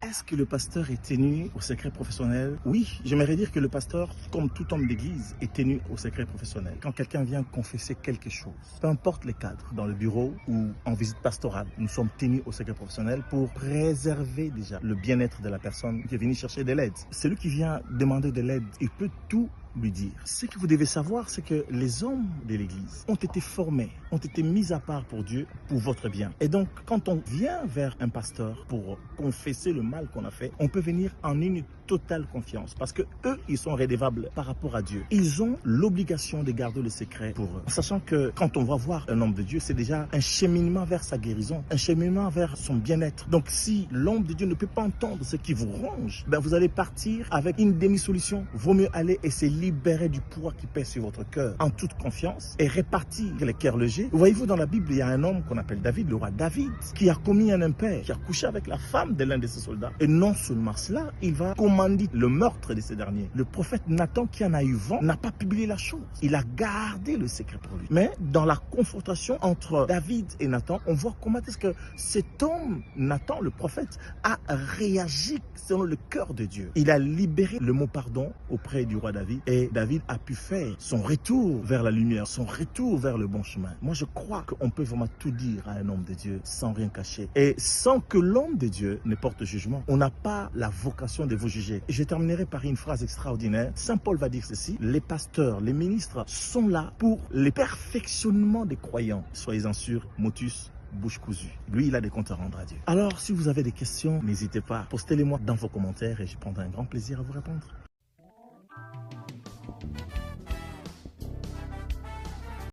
Est-ce que le pasteur est tenu au secret professionnel? Oui, j'aimerais dire que le pasteur, comme tout homme d'église, est tenu au secret professionnel. Quand quelqu'un vient confesser quelque chose, peu importe les cadres, dans le bureau ou en visite pastorale, nous sommes tenus au secret professionnel pour préserver déjà le bien-être de la personne qui est venue chercher de l'aide. Celui qui vient demander de l'aide, il peut tout lui dire. Ce que vous devez savoir, c'est que les hommes de l'Église ont été formés, ont été mis à part pour Dieu, pour votre bien. Et donc, quand on vient vers un pasteur pour confesser le mal qu'on a fait, on peut venir en une totale confiance parce que eux, ils sont redevables par rapport à Dieu. Ils ont l'obligation de garder le secret pour eux. Sachant que quand on va voir un homme de Dieu, c'est déjà un cheminement vers sa guérison, un cheminement vers son bien-être. Donc, si l'homme de Dieu ne peut pas entendre ce qui vous ronge, ben vous allez partir avec une demi-solution. Vaut mieux aller et se libérer du poids qui pèse sur votre cœur en toute confiance et répartir les cœurs légers. Voyez-vous, dans la Bible, il y a un homme qu'on appelle David, le roi David, qui a commis un impair, qui a couché avec la femme de l'un de ses soldats. Et non seulement cela, il va commander le meurtre de ces derniers. Le prophète Nathan, qui en a eu vent, n'a pas publié la chose. Il a gardé le secret pour lui. Mais dans la confrontation entre David et Nathan, on voit comment est-ce que cet homme, Nathan, le prophète, a réagi selon le cœur de Dieu. Il a libéré le mot pardon auprès du roi David et David a pu faire son retour vers la lumière, son retour vers le bon chemin. Moi, je crois qu'on peut vraiment tout dire à un homme de Dieu sans rien cacher et sans que l'homme de Dieu ne porte jugement. On n'a pas la vocation de vous juger. Et je terminerai par une phrase extraordinaire. Saint Paul va dire ceci: les pasteurs, les ministres sont là pour le perfectionnement des croyants. Soyez-en sûrs, motus bouche cousue. Lui, il a des comptes à rendre à Dieu. Alors, si vous avez des questions, n'hésitez pas, postez-les-moi dans vos commentaires et je prendrai un grand plaisir à vous répondre.